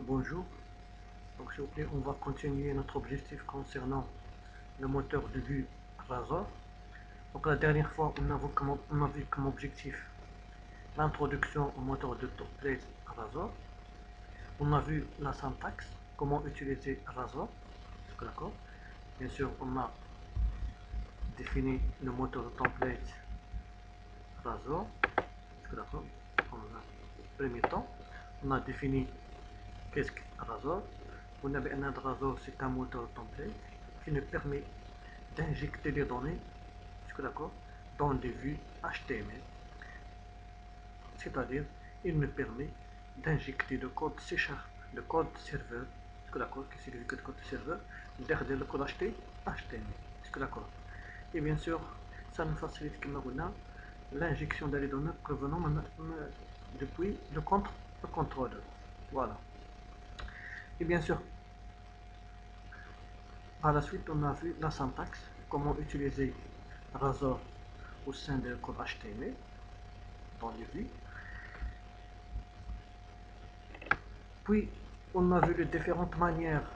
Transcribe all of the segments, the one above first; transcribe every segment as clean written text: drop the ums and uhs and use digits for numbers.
Bonjour, donc s'il vous plaît, on va continuer notre objectif concernant le moteur de vue Razor. Donc la dernière fois, on avait comme objectif l'introduction au moteur de template Razor. On a vu la syntaxe, comment utiliser Razor, d'accord. Bien sûr, on a défini le moteur de template Razor, d'accord. En premier temps, on a défini qu'est-ce que Razor. On a vu un Razor, c'est un moteur template qui nous permet d'injecter les données, d'accord, dans des vues HTML. C'est-à-dire, il me permet d'injecter le code C#, le code serveur, d'accord, qui signifie que le code serveur, derrière le code HTML, d'accord. Et bien sûr, ça nous facilite comme on a l'injection des données provenant depuis le contrôleur. Voilà. Et bien sûr, par la suite, on a vu la syntaxe, comment utiliser Razor au sein du code HTML dans les vues. Puis, on a vu les différentes manières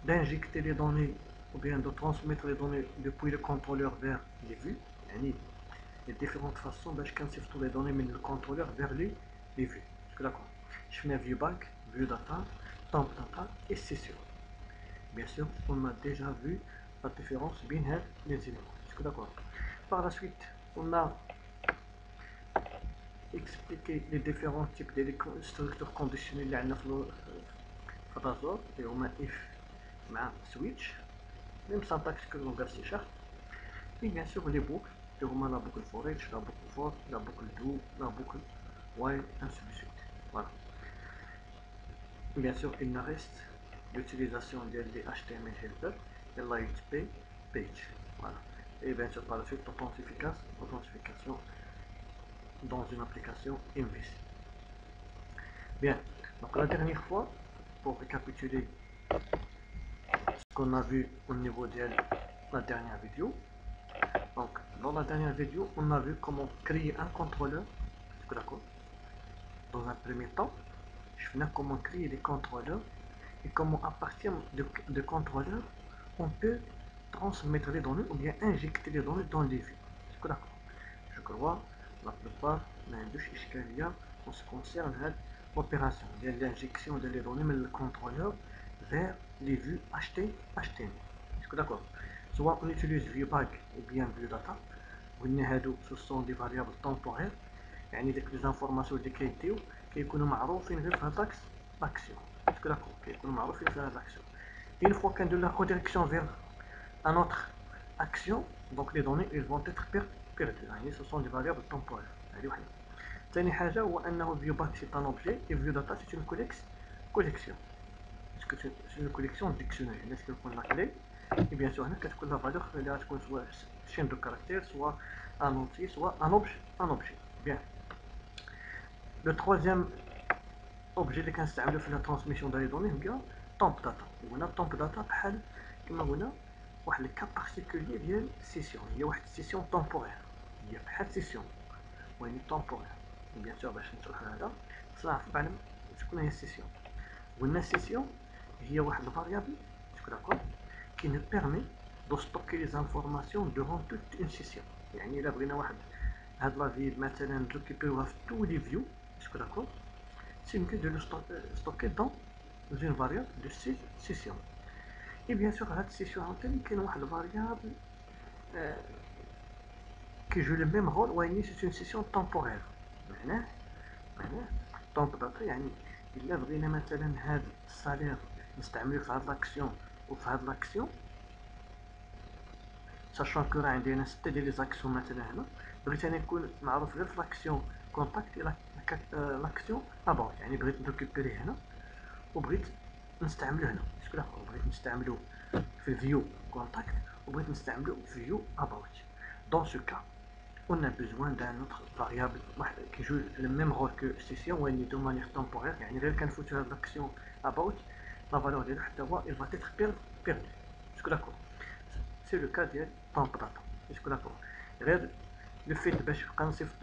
d'injecter les données ou bien de transmettre les données depuis le contrôleur vers les vues. Les différentes façons باش كنصيفطوا les données من le contrôleur vers les vues. D'accord. Je fais un view back, view data, temp data et session. Bien sûr, on a déjà vu la différence entre les éléments. D'accord. Par la suite, on a expliqué les différents types de structures conditionnelles في Razor. Et on a if مع switch, même syntaxe que le langage C#. Et bien sûr les boucles, on a la boucle for each, la boucle for, la boucle do, la boucle while, ainsi de suite. Voilà. Bien sûr, il nous reste l'utilisation des HTML helper et l'IHP page. Voilà. Et bien sûr, par la suite, authentification dans une application MVC. Bien, donc la dernière fois, pour récapituler ce qu'on a vu au niveau de la dernière vidéo. Donc, dans la dernière vidéo, on a vu comment créer un contrôleur. D'accord. Dans un premier temps, je vais comment créer des contrôleurs et comment à partir de contrôleurs, on peut transmettre les données ou bien injecter les données dans les vues. D'accord. Je crois la plupart des en ce qui concerne l'opération de l'injection des données mais le contrôleur vers les vues HTML. D'accord. Soit on utilise ViewBag ou bien ViewData. Ce sont des variables temporaires. يعني ديك لي زانفورماسيون اللي كيديو كيكونوا معروفين غير في هاد لاكسيون. d'accord, كيكونوا معروفين في هاد لاكسيون. Une fois qu'ندير la redirection vers un autre action, donc les données elles vont être perdues. يعني ce sont des variables temporaires. هذه وحده. ثاني حاجه هو انه ViewBag c'est un objet et ViewData c'est une collection. parce que c'est une collection dictionnaire. الناس كيكون لا كلي et bien sûr هنا كتكون لا فالور اللي غتكون سواء chaîne de caractères, soit un entier, soit un objet. Bien. Le troisième objet اللي كنستعملو في la transmission des données هو temp data. وهنا temp data بحال كما قلنا واحد الكا بارتيكولير ديال سيسيون، هي واحد السيسيون طومبورير، هي بحال سيسيون ولكن طومبورير. بيان سور باش نشرح هذا خصنا نعرف معلم شكون هي السيسيون. قلنا السيسيون هي واحد الفاريابل داكور qui nous permet de stocker les informations durant toute une session. يعني إلا بغينا واحد هاد لا فيل مثلا نريكوبيروها في تو لي فيو، داكور، سي يمكن دو لو ستوكي دون une variable de session. Et bien sûr هاد السيسيون عاوتاني كاين واحد الفاريابل qui joue le même rôle ولكن c'est une session temporaire. معناه طومب داتا يعني إلا بغينا مثلا هاد السالير نستعملو في هاد لاكسيون وفي هاد لاكسيون، ساشون كو راه عندي انا 6 ديال لي زاكسيون مثلا هنا، بغيت انا نكون معروف غير في لاكسيون كونتاكت الى لاكسيون اباوت، يعني بغيت نريكوبيري هنا وبغيت نستعملو هنا، بغيت نستعملو في فيو كونتاكت وبغيت نستعملو في فيو اباوت. Dans ce cas, on a besoin d'un autre variable qui joue le même rôle que session ou de manière temporaire. يعني غير كنفوتو هاد لاكسيون about la valeur ديالو حتى هو il va être perdu. d'accord. C'est le cas ديال temp data. d'accord. غير لو فيت باش نبقى نصيفط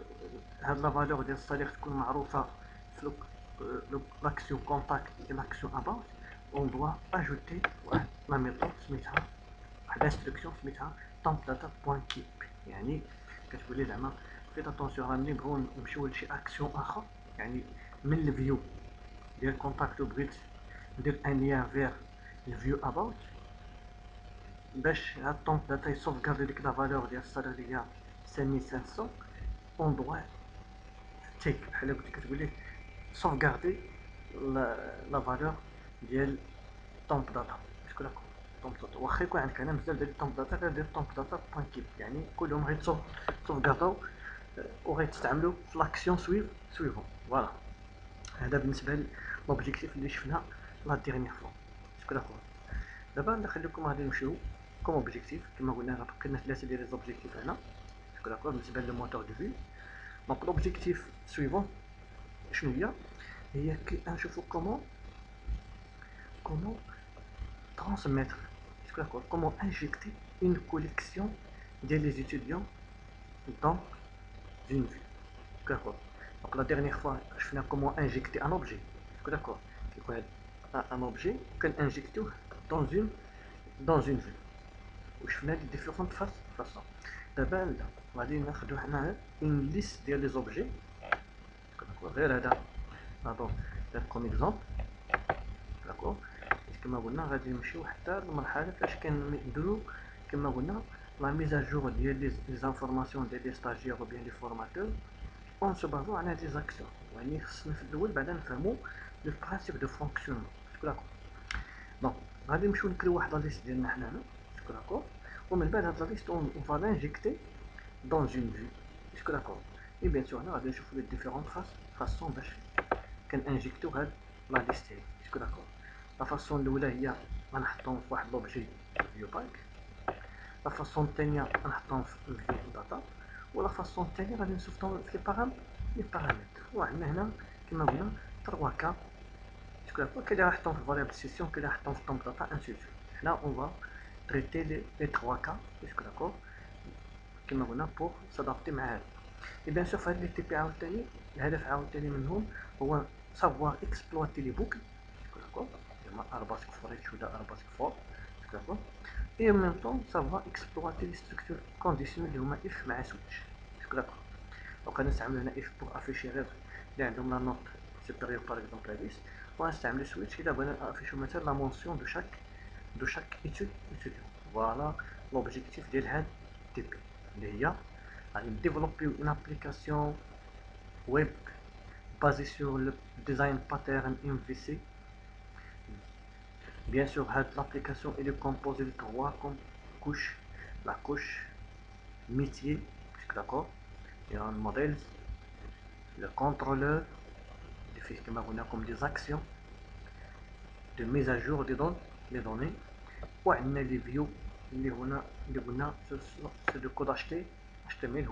هاد لا فالور ديال الصالير تكون معروفه l'action contact et l'action about, on doit ajouter la méthode l'instruction tempdata.keep. يعني كتقولي زعما فيت اتونسيون راه ملي نبغيو نمشيو لشي اكسيون اخرى، يعني من الفيو ديال كونتاكت بغيت ندير ان ليان فيغ الفيو اباوت، باش هاد طونك داتا يسوفغاردي ديك لا فالور ديال السالير اللي هي 5500، اون دوا تيك بحال قلت كتقولي سوفغاردي لا فالور ديال طونك داتا. اسكو داكور طونك داتا واخا يكون عندك هنا بزاف ديال طونك داتا كدير طونك داتا بوان كيب، يعني كلهم غيتسوفغارداو وغيتستعملوا في لاكسيون سويفون. فوالا هذا بالنسبه لوبجيكتيف اللي شفنا لا ديرنيير فوا. اسكو داكور دابا نخليكم غادي نمشيو كوم اوبجيكتيف كما قلنا راه بقينا 3 ديال لي زوبجيكتيف هنا. اسكو داكور بالنسبه للموتور دو فيو. دونك لوبجيكتيف سويفون شنو هي كي نشوفو كومون transmettre, comment injecter une collection des étudiants dans une vue. D'accord. Donc la dernière fois, je fais comment injecter un objet. D'accord. Un objet qu'on injecte dans une vue. Où je fais différentes façons. D'abord, on va dire une liste des objets. D'accord. Comme exemple. D'accord. كما قلنا غادي نمشيو حتى المرحله فاش كنديرو كما قلنا لا ميزاجور ديال لي زانفورماسيون ديال لي ستاجير او بيان لي فورماتور اون سو بازو على دي زاكسيون. يعني خصنا في الاول بعدا نفهمو لو برانسيپ دو فونكسيونمون. اسكو داكور. دونك غادي نمشيو نكريو واحد لا ليست ديالنا حنانا. اسكو داكور. ومن بعد هاد لا ليست اون فا لانجيكتي دون اون في. اسكو داكور. اي بيان سور هنا غادي نشوفو لي ديفيرونت فاسون باش كنانجيكتيو هاد لا ليست. اسكو داكور. لا فاسون الاولى هي غنحطهم في واحد لوبجي فيو باك، لا فاسون الثانيه غنحطهم في الفيو داتا، ولا فاسون الثانيه غادي نصيفطهم في لي بارامتر. وعندنا هنا كما قلنا 3 كا. اسكو داكور. كاين اللي غنحطهم في الفاريابل سيسيون، كاين اللي غنحطهم في طومب داتا انسيتو. حنا اون فا تريتي لي 3 كا. اسكو داكور. كما قلنا بور سادابتي مع هذا. اي بيان سور في هاد لي تي بي عاوتاني الهدف عاوتاني منهم هو سافوار اكسبلواتي لي بوكل. اسكو داكور. Arabesque for each ولا Arabesque for. d'accord. Et en même temps ça va exploiter les structures conditionnelles اللي هما if مع switch. d'accord. دونك غنستعملو هنا if pour afficher غير اللي عندهم لا نوت supérieure par exemple à 10، وغنستعملو switch الا بغينا نافيشو مثلا لا مونسيون دو شاك étudiant. فوالا l'objectif ديال هاد تيب اللي هي غادي نديفلوبيو une application web basée sur le design pattern MVC. Bien sûr, l'application est composée de 3 couches. La couche métier, d'accord. Il y a un modèle, le contrôleur, comme des actions, de mise à jour des données. Et les views, c'est le code HTML,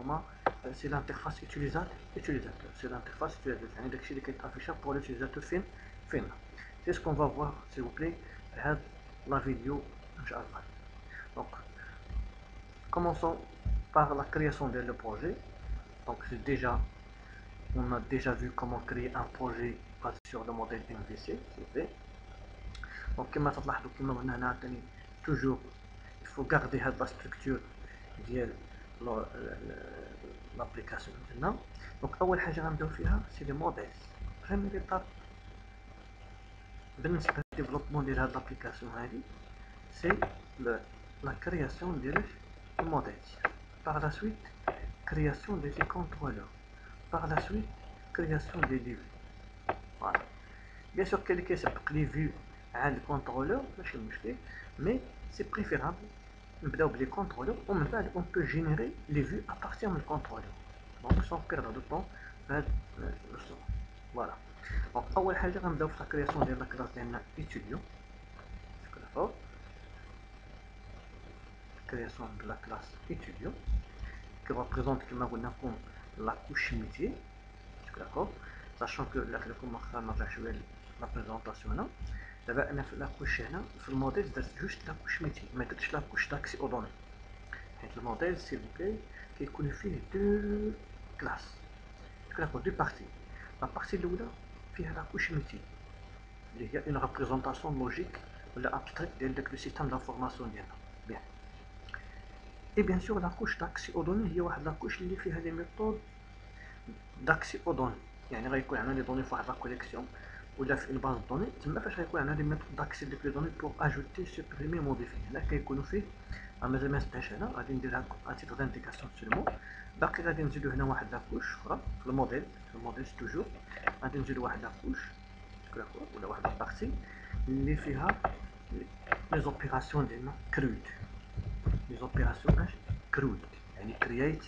c'est l'interface utilisateur. C'est l'interface utilisateur pour l'utilisateur final. C'est ce qu'on va voir, s'il vous plaît, la vidéo. Donc, commençons par la création de le projet. Donc, on a déjà vu comment créer un projet basé sur le modèle MVC. Donc, toujours, il faut garder la structure de l'application. Donc, أول حاجة غنبداو فيها c'est les modèles. Première étape بالنسبة للديفلوبمون ديال هاد لابليكاسيون هادي c'est la création des modèles. Par la suite, création des contrôleurs. Par la suite, création des vues. Voilà. Bien sûr, quelqu'un سبق les vues à le contrôleur, mais c'est préférable de les contrôleurs. On peut générer les vues à partir du contrôleur. Donc, sans perdre de temps. Voilà. Donc, أول حاجة غنبداو في la création ديال la classe ديالنا étudiant. D'accord. Création de la classe étudiant qui représente comme la couche métier. D'accord. Sachant que la présentation là, la couche là, le modèle c'est juste la couche métier, mais la couche d'accès aux données. Le modèle, s'il vous plaît, qui qualifie deux classes. D'accord, deux parties. La partie de là, فيها لا كوش ميتي اللي هي اون ريبريزونطاسيون لوجيك ولا ابستريك ديال داك لو سيستيم دانفورماسيون ديالنا. بيان اي بيان سور لا كوش داكسي او دوني هي واحد لا كوش اللي فيها لي ميثود داكسي او دوني، يعني غيكون عندنا لي دوني فواحد لا كوليكسيون ولا في الباز دوني، تما فاش غيكون عندنا لي ميثود داكسي ديك لي دوني بوغ اجوتي سوبريمي موديفي. هنا كيكونوا فيه مازال ما سداش هنا، غادي نديرها اتيتر دانديكاسيون سولمون. باقي غادي نزيدو هنا واحد لاكوش اخرى في الموديل، توجور غادي نزيدو واحد لاكوش ولا واحد لابارتي اللي فيها لي زوبيراسيون ديالنا كرود. لي زوبيراسيون اش كرود، يعني كرييت،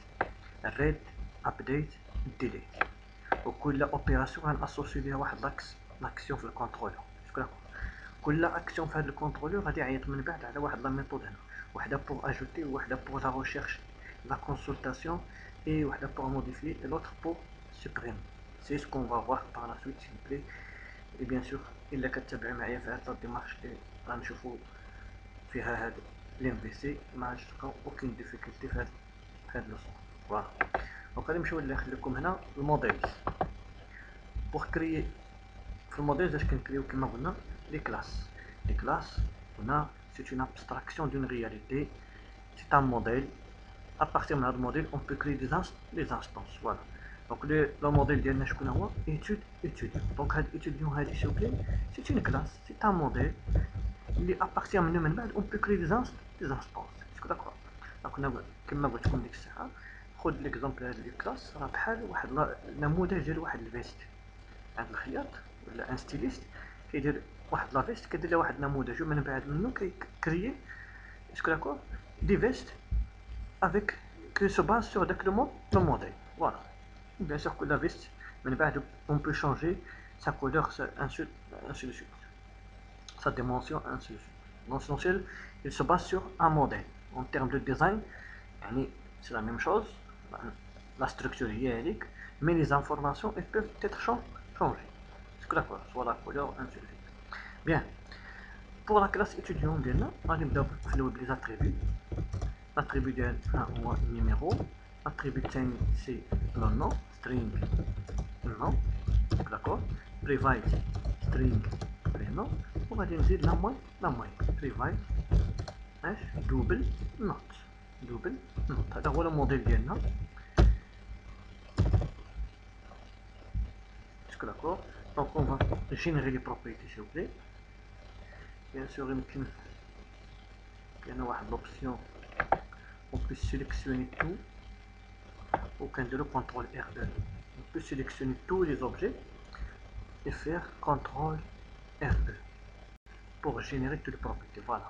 ريد، ابديت، ديليت، وكل اوبيراسيون غناسوسيو ليها واحد لاكسيون في الكونترولور. كل اكسيون في هذا الكونترولور غادي يعيط من بعد على واحد لا ميثود هنا، وحده بور اجوتي وحده بور لا ريشيرش لا كونسلطاسيون et وحده pour modifier et l'autre pour supprimer. C'est ce qu'on va voir par la suite s'il vous plaît. Et bien sûr الا كتبع معايا في هاد لا ديمارش اللي غنشوفو فيها هاد الام في سي ما غاديش تلقاو اوكين ديفيكولتي في هاد لوصون. فوالا دونك غادي نمشيو نخلي لكم هنا الموديل بور كريي. في الموديل اش كنكريو كما قلنا لي كلاس. لي كلاس هنا سي اون ابستراكسيون دون رياليتي، سي ان موديل. à partir de ce modèle on peut créer des instances. Voilà, donc le modèle ديالنا شكون هو étude étudiant. donc هاد étudiant هادي s'il vous plaît c'est une classe, c'est un modèle اللي à partir من بعد on peut créer des instances. اسكو داكور؟ دونك كما قلت لكم ديك الساعه خذ ليكزامبل هاد لي كلاس راه بحال واحد النموذج ديال واحد الفيست. عند الخياط ولا ان ستيليست كيدير واحد لا فيست كيدير لها واحد النموذج ومن بعد منه كيكريي اسكو داكور دي فيست avec qui se base sur le modèle. Voilà. Bien sûr que la veste, on peut changer sa couleur, ainsi de suite. Sa dimension, ainsi de suite. L'essentiel, il se base sur un modèle. En termes de design, c'est la même chose. La structure est unique, mais les informations elles peuvent être changées. C'est d'accord, soit la couleur, ainsi de suite. Bien. Pour la classe étudiant, on va développer les attributs. L'attribut ديال هو numéro. l'attribut الثاني سي le nom string nom d'accord. private string prénom وغادي نزيد لا moyenne private اش double note. هذا هو الموديل ديالنا. d'accord. donc on va générer les propriétés s'il vous plaît. bien sûr يمكن كاينه واحد l'option on peut sélectionner tout au can de le contrôle R2. On peut sélectionner tous les objets et faire contrôle R2 pour générer toutes les propriétés. Voilà,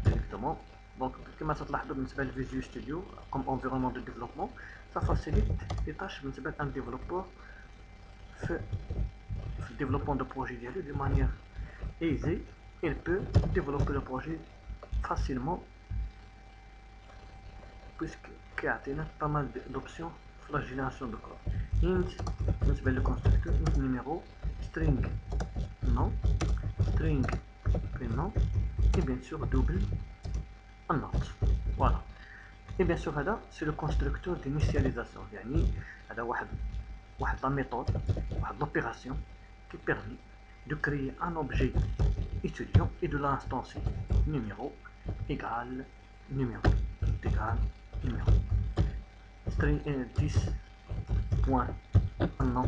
directement. Donc comme ça تلاحظوا بالنسبه للفيجوال ستوديو comme environnement de développement, ça facilite les tâches بالنسبه d'un développeur في le développement de projet ديالو de manière aisée. Il peut développer le projet facilement puisque كيعطينا pas mal d'options في la génération de code. int بالنسبه للconstructeur int numéro, string nom, string prénom et bien sûr double note. voilà. et bien sûr هذا c'est le constructeur d'initialisation. يعني هذا واحد la méthode, واحد l'opération qui permet de créer un objet étudiant et de l'instancier numéro égale numéro string 10 point nom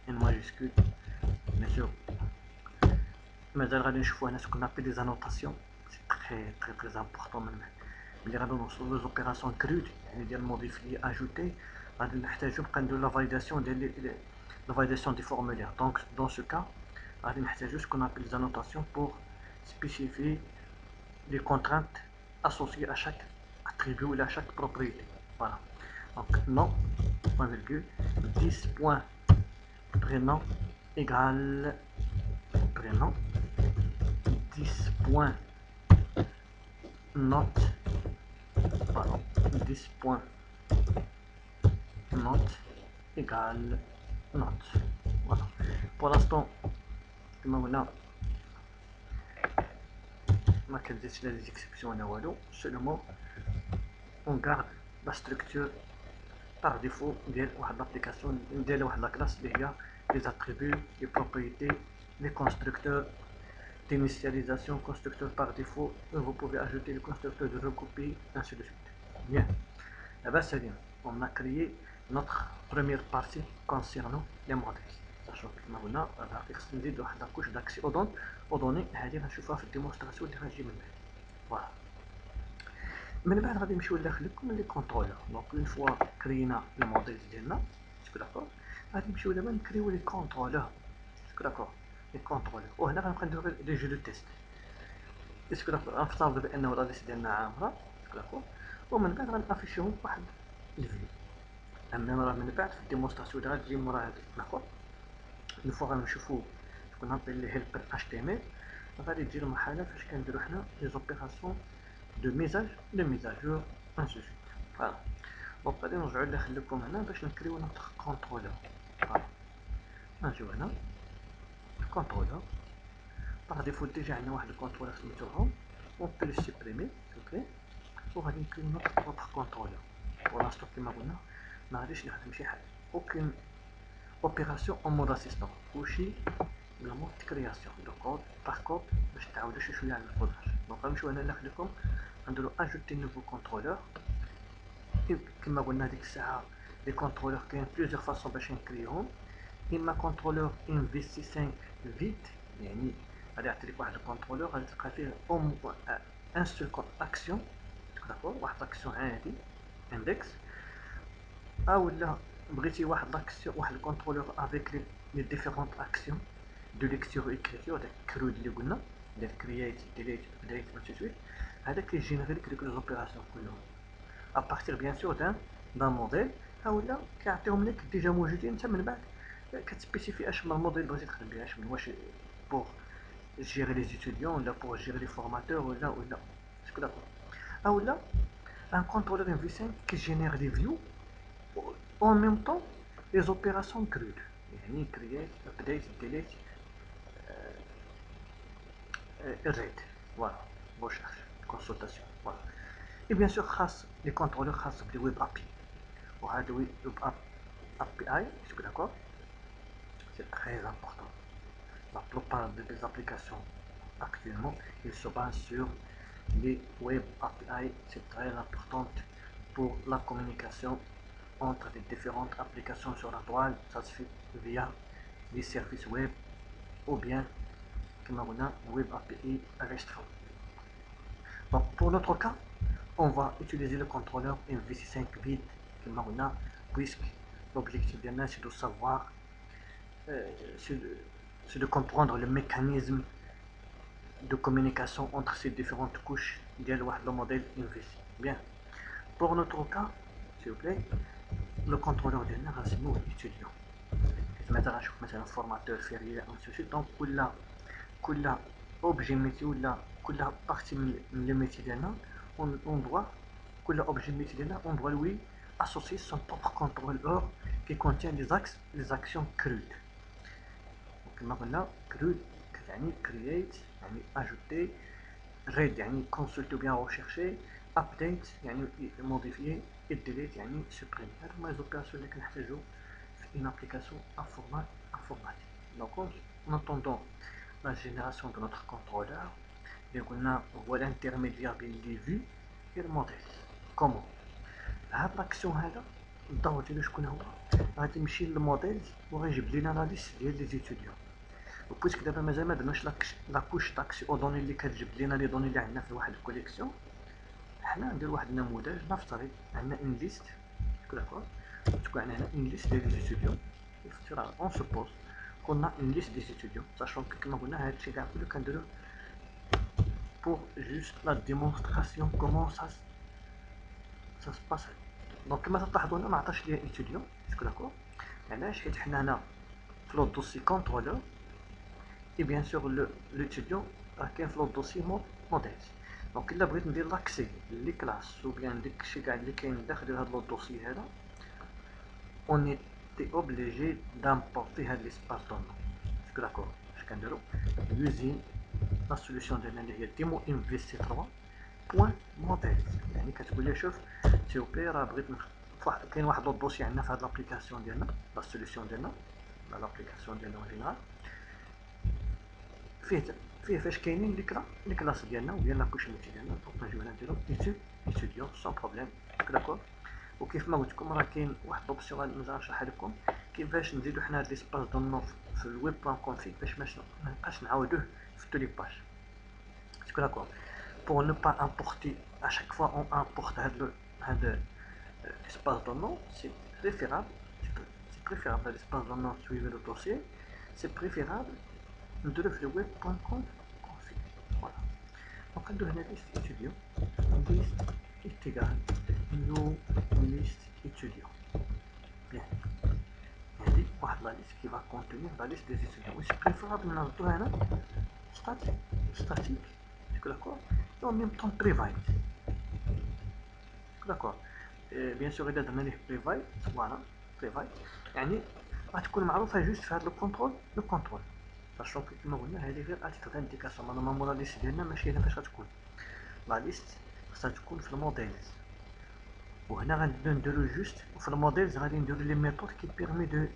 en majuscule. bien sûr مازال غادي نشوفوا هنا ce qu'on appelle des annotations. c'est très important ملي غادي نوصلوا لي زوبيراسيون كرود يعني ديال موديفي اجوتي غادي نحتاجو نبقى نديرو لا فاليداسيون ديال la validation des formulaires. Donc dans ce cas غادي نحتاجو ce qu'on appelle des annotations pour spécifier les contraintes associées à chaque attribut ou à chaque propriété. Voilà, donc nom point virgule 10 point prénom égale prénom 10 point note, pardon, 10 point note égale note. Voilà, pour l'instant كما قلنا ما كنزيدش لا ديزيكسيبسيون ولا والو. seulement on garde la structure par défaut ديال واحد l'application ديال واحد la classe اللي هي les attributs, les propriétés, les constructeurs d'initialisation, constructeur par défaut, vous pouvez ajouter le constructeur de recopie, ainsi de suite. Bien, là-bas c'est bien, on a créé notre première partie concernant les modèles. Sachant que maintenant, on va extender la couche d'accès aux données, هذه غنشوفها في الديمونستراسيون اللي غنجي من بعد. Voilà. من بعد غادي نمشيو لداخلكم لي كونترولور. دونك اون فوا كرينا لو موديل ديالنا، اسكو داكور، غادي نمشيو دابا نكريو لي كونترولور، اسكو داكور، لي كونترولور. وهنا غنبقى نديرو لي جو دو تيست، اسكو داكور. غنفترض بانه لا ليست ديالنا عامره، اسكو داكور، ومن بعد غنافيشيهم واحد الفيو. اما راه من بعد في الديمونستراسيون اللي غتجي مورا هادي، داكور. اون فوا غنشوفو شكون نعطي لي هيلب اتش تي ام ال، غادي تجي المرحله فاش كنديرو حنا لي زوبيراسيون de mise à jour, ainsi de suite. Voilà. Donc, allez, on va le comme maintenant, je vais créer notre contrôleur. Voilà. نجيو هنا contrôleur. Par défaut déjà on a le contrôleur سميتو on peut le supprimer, ok. وغادي نكريو notre propre contrôleur. Pour l'instant كما قلنا ما غاديش نخدم شي حاجه، aucune opération en mode assistant، كلشي بلا مود كرياسيون دو كود باغ كود باش تعاودوا شويه على الكوداج. دونك غنمشيو هنا داخلكم نديرو اجوتي نوفو كونترولور. كما قلنا ديك الساعه لي كونترولور كاين بليزيور فاصون باش نكريوهم، اما كونترولور ام في سي 5 فيت، يعني غادي يعطي لك واحد الكونترولور غادي تلقى فيه ان سول اكسيون، داكور، واحد الاكسيون عادي اندكس، اولا بغيتي واحد لاكسيون واحد الكونترولور افيك لي ديفيرونت اكسيون دو ليكتور ايكريتور، داك الكرود اللي قلنا ديال كرييت ديليت ابديت اونسي سويت، هذا كيجينيري لك ديك لي زوبيراسيون كلهم ابارتيغ بيان سور دان موديل، اولا كيعطيهم لك ديجا موجودين، انت من بعد كتسبيسيفي اش من الموديل بغيتي تخدم بها، اش من واش بوغ جيري لي ستوديون ولا بوغ جيري لي فورماتور ولا اسكو داكور، اولا ان كونترولور ام في 5 كيجينير لي فيو en même temps les opérations crudes، يعني create, update, delete, read, voilà, recherche, consultation, voilà. Et bien sûr خاص les contrôleurs خاص بلي web API، وهذا web API, est-ce que d'accord, c'est très important. La plupart des applications actuellement ils se basent sur les web API, c'est très important pour la communication entre les différentes applications sur la toile. Ça se fait via les services web ou bien comme on a web API restreint. Donc pour notre cas, on va utiliser le contrôleur MVC5 bit comme on a, puisque l'objectif bien c'est de savoir, c'est de comprendre le mécanisme de communication entre ces différentes couches de le modèle MVC. Bien, pour notre cas, s'il vous plaît, le contrôleur ديالنا غنسميوه étudiant. مثلا نشوف مثلا فورماتور فيريير او سوسي، دونك كل اوبجي ميتي ولا كل بارتي من لو ميتي ديالنا اون دوا، كل اوبجي ميتي ديالنا اون دوا لوي اسوسي سون بروبر كونترولور كي كونتين لي اكسيون كرود. كما قلنا كرود يعني كرييت يعني اجوتي، ريد يعني كونسولتي بيان ريشيرشي، ابديت يعني موديفيي، delete يعني supprimer. هادو هما لي زوبيراسيون اللي كنحتاجو في une application informatique. Donc en attendant la génération de notre contrôleur, et on a voilà l'intermédiaire بين les vues et le modèle. Comment هاد l'action هذا الدور ديالو شكون هو؟ غادي نمشي للموديل وغيجيب لينا لا ليست ديال لي زيتوديون، وبويسك دابا مازال ما درناش لا كوش داكسي او دوني اللي كتجيب لينا لي دوني اللي عندنا في واحد الكوليكسيون، حنا ندير واحد النموذج نفترض عندنا ان ليست، داكور، تكون عندنا هنا une liste des étudiants. On suppose qu'on a une liste des étudiants, sachant que comme on a هادشي كاع كله كنديرو pour juste la démonstration comment ça se passe. Donc كما تلاحظوا هنا ما عطاش ليا étudiant، اسكو داكور، علاش؟ حيت حنا هنا في لو دوسي كونترولور et bien sûr l'étudiant راه كاين في لو دوسي موديل. دونك الا بغيت ندير لاكسي لي كلاس وبيان داكشي كاع اللي كاين داخل هذا لو دوسي هذا، on était obligé d'importer l'espace donnant. C'est d'accord. Je vais dire l'usine, la solution de l'année demo invc3.modèle. يعني كتقول لي شوف s'il vous plaît راه بغيت كاين واحد الدوسي عندنا في هاد لابليكاسيون ديالنا، لا سوليسيون ديالنا، لا لابليكاسيون ديالنا اون جينيرال، فيه فاش كاينين لي كلاس ديالنا وديال لا كوشيميتي ديالنا. دونك نجيو هنا نديرو ايتيديون سون بروبليم، داكور. وكيف ما قلت لكم راه كاين واحد لوبسيون غادي نشرحها لكم كيفاش نزيدو حنا هاد ليسباس دو نو في الويب بلان كونفيغ باش ما نبقاش نعاودوه في تو لي باج، داكور. pour ne pas importer à chaque fois on importe هاد l'espace de nom, c'est préférable l'espace de nom suivre le dossier, c'est préférable de le web.conf config. Voilà. Donc on donne la liste étudiant, liste est égale new liste étudiant. Bien. Il dit la liste qui va contenir la liste des étudiants. Oui, c'est préférable de nous statique, d'accord, et en même temps private. D'accord. بيان سور الا درنا ليه بريفاي، فوالا بريفاي يعني غتكون معروفه جوست في هذا لو كونترول ساشون كيما قلنا هذه غير اتيتر انديكاسيون. نورمالمون لا ليست ديالنا ماشي هنا فاش غتكون لا ليست، خصها تكون في الموديلز، وهنا غنبداو نديرو جوست في الموديلز غادي نديرو لي ميثود كي بيرمي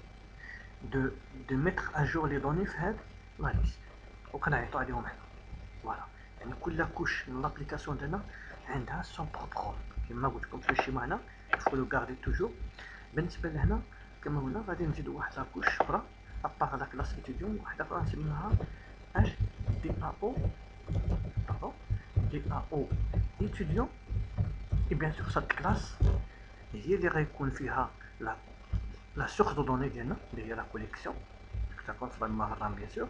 دو ميتر ا جور لي دوني في هاد لا ليست وكنعيطو عليهم حنا. فوالا يعني كل كوش من لابليكاسيون ديالنا عندها سون بروبر. كما قلت لكم في الشيما هنا il faut le garder toujours. بالنسبه لهنا كما قلنا غادي نزيدو واحد لاكوش اخرى ابار لا كلاس ايتيديون، واحده اخرى نسميوها اش دي ا او، باردون دي ا او ايتيديون. اي بيان سور سات كلاس هي اللي غيكون فيها لا سورس دو دوني ديالنا اللي هي لا كوليكسيون تكون في المهران بيان سور.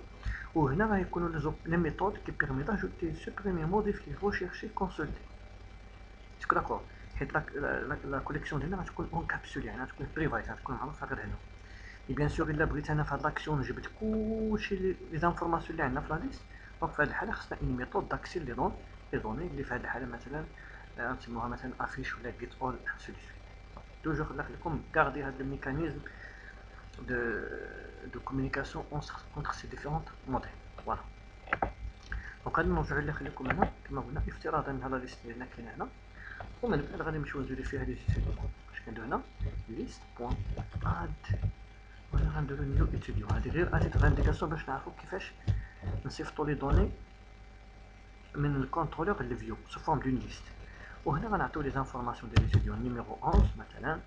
وهنا غيكونوا لي ميثود كي بيرمي داجوتي سوبريمي موديفي ريشيرشي كونسولتي، داكور. حيت لا كوليكسيون ديالنا غتكون اون كابسول يعني غتكون بريفايت، غتكون معروفه غير هنا. اي بيان سور الا بغيت انا في هاد لاكسيون جبت كلشي لي زانفورماسيون اللي عندنا في لا ليست، دونك في هاد الحاله خصنا اون ميثود داكسي لي دوني اللي في هاد الحاله مثلا نسموها مثلا افيش ولا جيت اول انسي دو سويت. توجور خليت لكم غاردي هاد الميكانيزم de communication entre ces différentes modèles. Voilà. دونك غادي نرجعو نخليكم هنا كما قلنا افتراضا هاد لا ليست ديالنا كاينه هنا، ومن بعد غادي نمشيو نفيريفيو هاد ليستيديون. اش كندير هنا ليست بوان اد وهنا غنديرو نيو ايتيديون. هادي غير اتيتر انديكاسيون باش نعرفو كيفاش نصيفطو لي دوني من الكونترولور للفيو سو فورم دون ليست. وهنا غنعطيو لي زانفورماسيون ديال ليتيديون نيميرو 11 مثلا،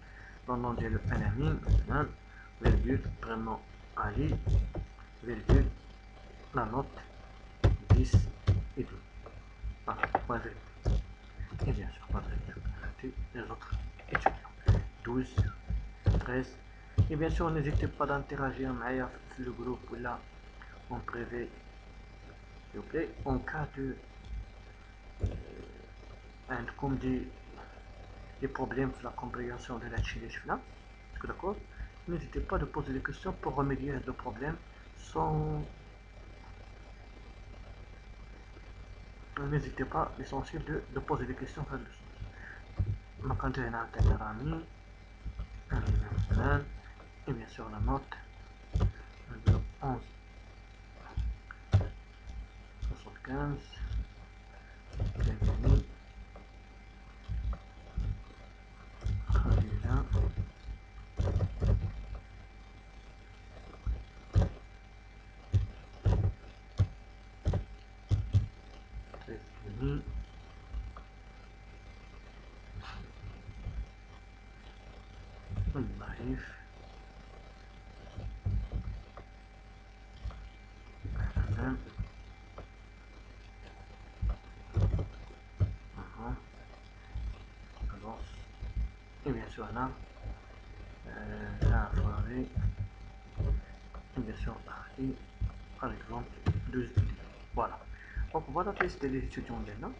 لو نون ديالو الامين مثلا، فيرغول برينون علي، فيرغول لا نوت 10 et 2. Voilà, point virgule. Et bien sûr, pas de virgule. Les autres étudiants. 12, 13. Et bien sûr, n'hésitez pas d'interagir avec le groupe ou là en privé, s'il vous plaît. En cas de comme des problèmes sur la compréhension de la chilèche-là, d'accord, n'hésitez pas de poser des questions pour remédier à ce problème sans. N'hésitez pas, l'essentiel de poser des questions sur le sens. Donc, on a un Rami, et bien sûr la note 11 75 bienvenue Khadija bienvenue الضعيف تمام. خلاص. et bien sûr là la soirée et bien sûr partie par exemple 12. Voilà. Donc voilà la liste des étudiants ديالنا.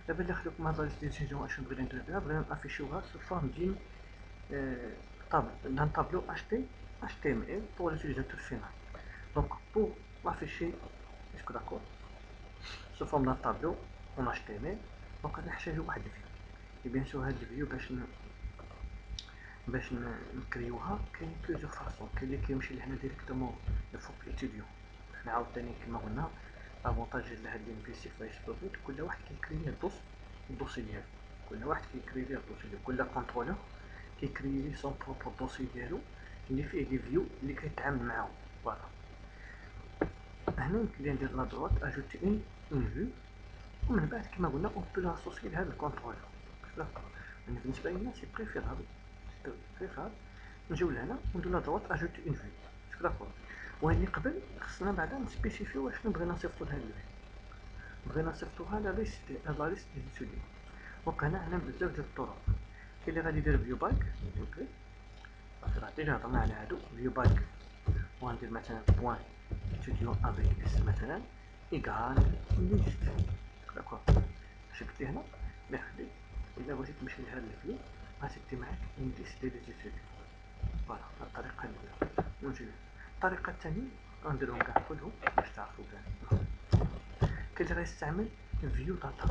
دابا اللي خليكم هاد لا ليست ديال ليتيديون اش بغينا ندير بها، بغينا نافيشيوها سو فورم ديال d'un tableau HTML pour l'utilisateur final. Donc pour l'afficher, est-ce que d'accord, sous forme d'un tableau en HTML, donc on a واحد الفيو. et bien sûr هاد الفيو باش نكريوها كاين بليزيور فاصون. كاين اللي كيمشي لهنا ديريكتومون لفوق الاتيديون. حنا عاوتاني كما قلنا لافونتاج ديال هاد الانفيسي فايسبوك كل واحد كيكري ليه الدوسي ديالو، كل واحد كيكري ليه الدوسي ديالو، كل كونترولور كيكري لي سون بروبر دوسي ديالو اللي فيه لي فيو اللي كيتعامل معاهم. فوالا هنا يمكن لي ندير لا دروات اجوتي اون فيو، ومن بعد كما قلنا اون بو لاسوسي لهاد الكونترولور. انا بالنسبه ليا سي بريفيرابل نجيو لهنا وندير لا دروات اجوتي اون فيو داكور. وهذه قبل خصنا بعدا نسبيسيفيو واش بغينا نصيفطو لهاد الفيو، بغينا نصيفطوها لا ليست لا ليست ديال ستوديو. دونك هنا بزاف ديال الطرق. كاين اللي غادي يدير فيو باك، اوكي صافي ديجا هضرنا على هادو فيو باك، وغندير مثلا بوان ستوديو افيك اس مثلا ايكال ليست داكور. شفتي هنا ميرسي. الا بغيتي تمشي لهاد الفيو غتدي معاك اون ليست ديال لي ستوديو. فوالا هاد الطريقه الاولى. ونجي الطريقه الثانيه غنديرهم كاع كلهم باش تعرفوا كاع. كاين اللي غيستعمل فيو داتا،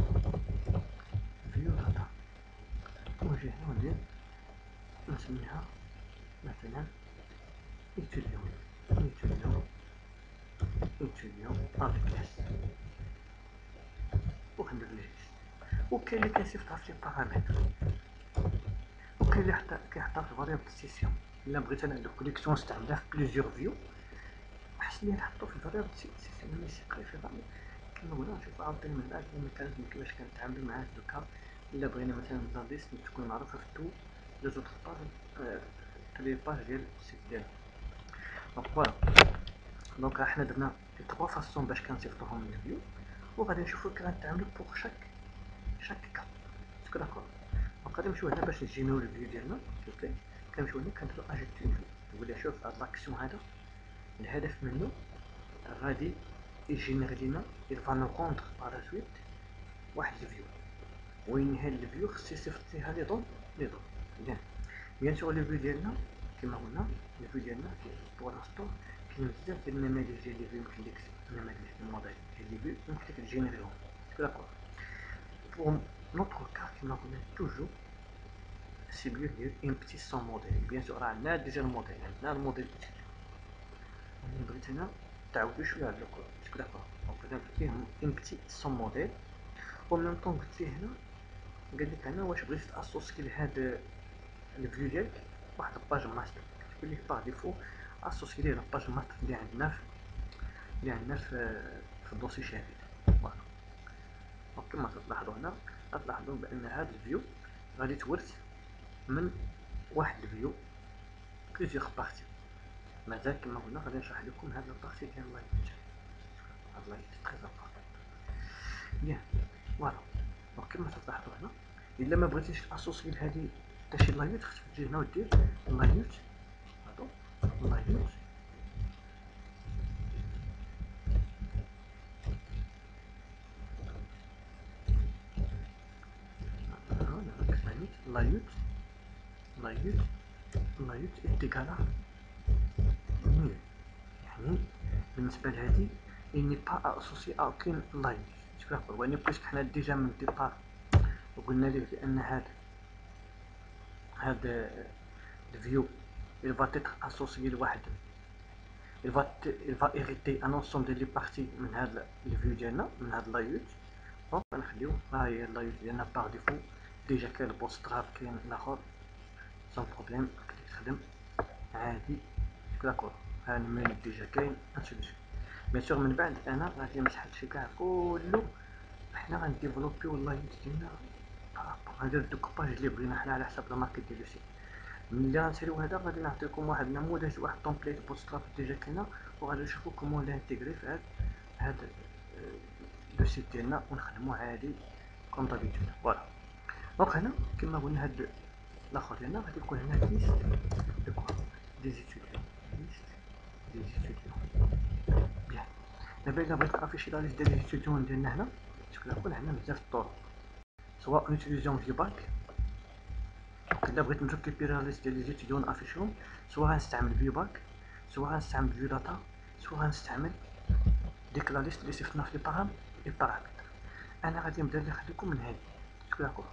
فيو داتا ونجي هنا وندير نسميها مثلا étudiant avec S وغندير ليه. وكاين اللي كيصيفطها في بارامتر، وكاين اللي كيحطها في فاريابل سيسيون. الا بغيت انا هاد الكوليكسيون نستعملها في بليزيور فيو احسن لي نحطو في فاريابل سيسيون ملي سي بريفيرابل. كما قلنا نشوفو عاوتاني من بعد الميكانيزم كيفاش كنتعاملو مع هاد الكا. الا بغينا مثلا لا ليست تكون معروفه في تو لي زوطر باج باج ديال السيت ديالنا. دونك فوالا دونك حنا درنا لي 3 فاصون باش كنصيفطوهم للفيو، وغادي نشوفو كي غنتعاملو بوغ شاك كا داكور. دونك غادي نمشيو هنا باش نجينيو الفيو ديالنا اوكي. كنمشيو هنا كنديرو اجيتي فيو، نقول ليه شوف هاد لاكسيون هذا الهدف منه غادي يجينيري لينا يلفا نو روندر على سويت واحد الفيو، وين هاد الفيو خصو يصيفط ليها لي دون مزيان. بيان سور لي فيو ديالنا كما قلنا لي فيو ديالنا بور لانستون كاين بزاف ديال النماذج ديال لي فيو يمكن ليك النماذج ديال الموديل ديال لي فيو يمكن ليك تجينيريهم داكور. بور نوتر كا كما قلنا توجور سي بيو ندير ان بتي سون موديل. بيان سور راه عندنا ديجا الموديل، عندنا الموديل اللي بغيت انا تعاودو شويه على الكود داكور. دونك درت فيه ان بتي سون موديل، ومن طون قلت ليه هنا قال لك انا واش بغيت تاسوسي لهاد الفيو ديالك واحد الباج ماستر، كتقول ليه باغ ديفو اسوسي ليه الباج ماستر اللي عندنا في الدوسي شاهد. فوالا دونك كما تلاحظوا هنا غتلاحظوا بان هاد الفيو غادي تورث من واحد الفيو بليزيوغ بارتي. مازال كما قلنا غادي نشرح لكم هاد البارتي ديال اللايت، هاد اللايت تري امبورطون. بيان فوالا دونك كما تلاحظوا هنا الا ما بغيتيش تاسوسي لهادي حتى شي لايت خصك تجي هنا ودير لايت هادو لايت لايت إيكالا نول. يعني بالنسبة لهادي إني با أسوسي أوكين لايت داكور. يعني بويسك حنا ديجا من الديبار وقلنا ليه بأن هاد الفيو il va être associé لواحد il va hériter un ensemble ديال لي بارتي من هاد الفيو ديالنا من هاد لايت. دونك غنخليو ها هي اللايت ديالنا باغ ديفو ديجا كاين البوستراب كاين الاخر سون بروبليم تخدم عادي داكور. ها المنيو ديجا كاين هادشي بيان سور. من بعد انا غادي نمسح هادشي كاع كلو، حنا غنديفلوبيو اللايت ديالنا غندير الدوكوباج اللي بغينا حنا على حسب لا ماركت ديال السيت. ملي غنساليو هذا غادي نعطيكم واحد النموذج واحد تومبليت بوستراب ديجا كاينه، وغادي نشوفو كومون لانتيغري في هاد لو سيت ديالنا ونخدمو عادي كوم دابيتود. فوالا دونك هنا كما قلنا هاد الاخر ديالنا غادي يكون هنا ليست دو كوا دي زيتوديون ليست دي زيتوديون. بيان دابا الا بغيت نافيشي لا ليست ديال لي زيتوديون ديالنا هنا شكون يكون عندنا بزاف الطرق، سواء نوتيليزيون فيو باك. الا بغيت نريكوبيري لا ليست ديال لي زيتوديون افيشهم سواء غنستعمل فيو باك سواء غنستعمل فيو داتا سواء غنستعمل ديك لا ليست اللي صيفطنا في لي بارامتر. انا غادي نبدا نخليكم من هادي داكور.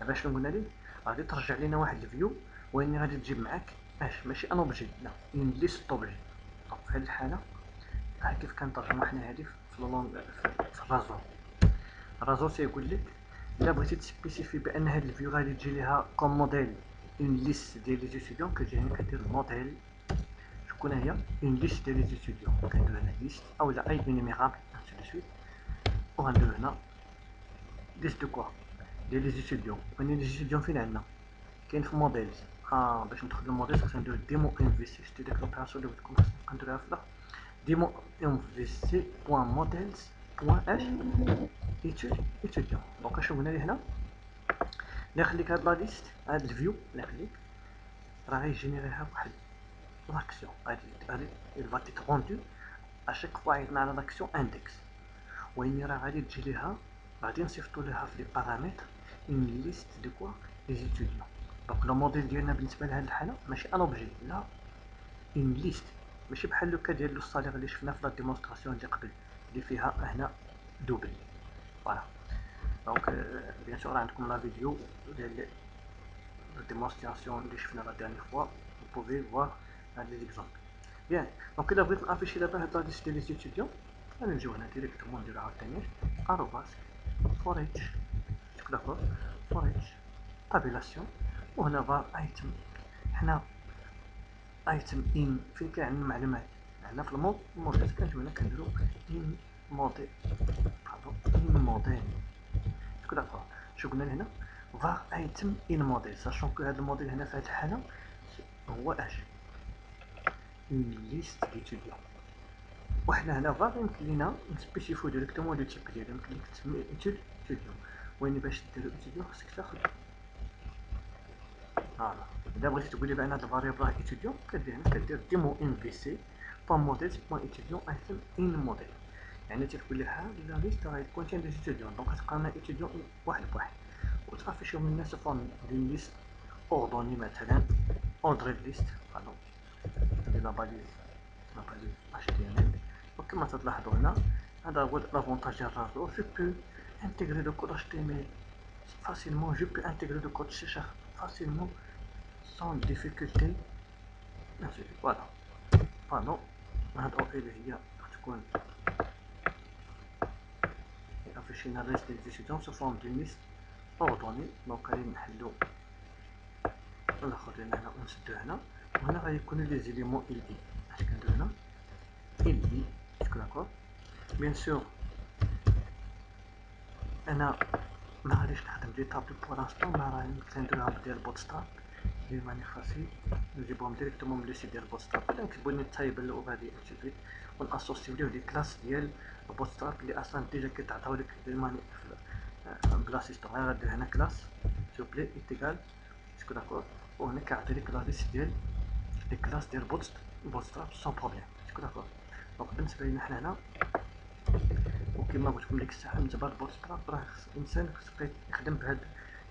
دابا شنو قلنا ليه غادي ترجع لينا واحد الفيو وين غادي تجيب معاك ماشي ان اوبجي لا اون ليست اوبجي. دونك في هاد الحاله ها كيف كنترجمو حنا هادي في الرازور. الرازور تيقول لك الا بغيتي تسبيسيفي بان هاد الفيو غادي تجي ليها كوم موديل une liste des étudiants que j'ai كندير الموديل شكون هي une liste des étudiants كندير هنا liste اولا اي انيميرابل ainsi de suite وغندير هنا liste de quoi ديال لي étudiants وين لي étudiants فين عندنا كاين في موديلز باش ندخل للموديل خصنا ندير ديمو ام في سي شتي ديك لوبيراسيون اللي بغيتكم نديروها في الاخر ديمو ام في سي بوان موديلز بوان اش étudiant دونك اشنو قلنا لي هنا لا يخليك هاد لا ليست هاد الفيو لا يخليك راه غيجينيريها بواحد لاكسيون غادي il va être rendu à chaque fois عيطنا على لاكسيون اندكس وين راه غادي تجي ليها غادي نصيفطو لها في لي بارامتر اون ليست دو كوا لي étudiants دونك لو موديل ديالنا بالنسبه لهاد الحاله ماشي ان اوبجي لا اون ليست ماشي بحال لوكا ديال لو صالير اللي شفنا في لا ديمونستراسيون اللي قبل اللي فيها هنا دوبل فوالا دونك بيان سور عندكم لا فيديو ديال la démonstration اللي شفنا la dernière fois vous pouvez voir les exemples bien donc الا بغيت نافيشي دابا هاد لا ليست ديال لي étudiants غادي نجيو هنا ديريكتومون نديرو عاوتاني arobase for each داكور for each tabulation وهنا var item حنا item in فين كاين عندنا المعلومات عندنا في الموديل كنجيو هنا كنديرو in model in model داكور شو قلنا هنا var item in model sachant que هذا الموديل هنا في هذه الحاله هو اش une liste d'étudiants وحنا هنا var يمكن لينا نسبيسيفيو ديريكتومون لو تيب ديالو يمكن لك تسمي étudiant وين باش ديرو étudiant خصك تاخد فوالا الا بغيتي تقول لي بان هذا الفاريابل راه étudiant كدير هنا كدير ديمو ام في سي بون موديل بون étudiant item in model يعني تقول لي هاد لا ليست راه كونتين دي étudiants دونك تقارن étudiant واحد بواحد وتافيشيو من الناس فورم دون ليست اوردوني مثلا اوردري ليست فوالا ديال لا باليز اش تي ام ال وكما تلاحظوا هنا هذا هو لافونتاج ديال الرازور جو بو انتيغري دو كود اش تي ام ال facilement je peux intégrer le code C# facilement sans difficulté voilà pardon هاد اوكي اللي هي تكون afficher la liste des étudiants sous forme d'une liste ordonnée دونك غادي نحلو ناخد هنا ونسدو هنا وهنا غيكونوا لي زيليمون ال اي اش كندير هنا ال اي داكور بيان سور انا ما غاديش نخدم لي طابلو بور لانستون ما راه كنديرها ديال بوتستراب ديال ماني فاسيل نجيبهم ديريكتومون من لو سيت ديال بوتستراب ولا نكتبو لي التايبل وغادي انتيغريت وناسوسيو ليه دي كلاس ديال بوتستراب اللي اصلا ديجا كيتعطاو لك ماني بلا سيستم غادير هنا كلاس سوبلي ايتيغال شكون داكور وهنا كيعطي لك لا ليست ديال لي كلاس ديال بوتستراب سون بروبليم شكون داكور دونك بالنسبه لينا حنا هنا وكما قلت لكم ديك الساعه بالنسبه للبوتستراب راه خص الانسان خصو يخدم بهاد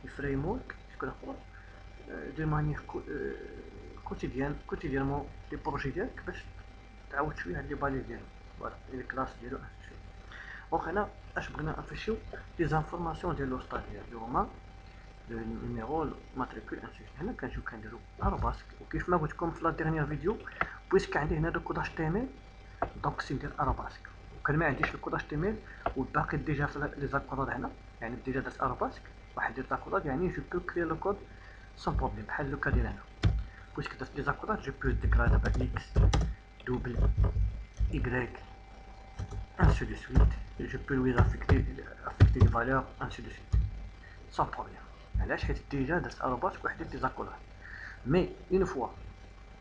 الفريم ورك شكون داكور دو مانيير كوتيديانمون لي بروجي ديالك باش تعاود شويه هاد لي باليز ديالو فوالا لي كلاس ديالو دونك هنا اش بغينا نافيشيو لي زانفورماسيون ديال لوستاد اللي هما لو نيميرو ماتريكول انسي هنا كنجيو كنديرو ارباس وكيف ما قلت لكم في لا ديرنيير فيديو بويسك عندي هنا الكود اش تي ام ال دونك سي ندير ارباسك وكان ما عنديش الكود اش تي ام ال والباقي ديجا في لي زاكوداد هنا يعني ديجا درت ارباسك واحد ديال زاكوداد يعني جو بو كري لو كود سون بروبليم بحال لوكا ديال هنا بويسك درت لي زاكوداد جو بو ديكرا دابا اكس دوبل y ainsi de suite et je peux lui affecter les valeurs ainsi de suite sans problème علاش حيت ديجا درت ارباس واحد ديال لي زاكوداد مي اون فوا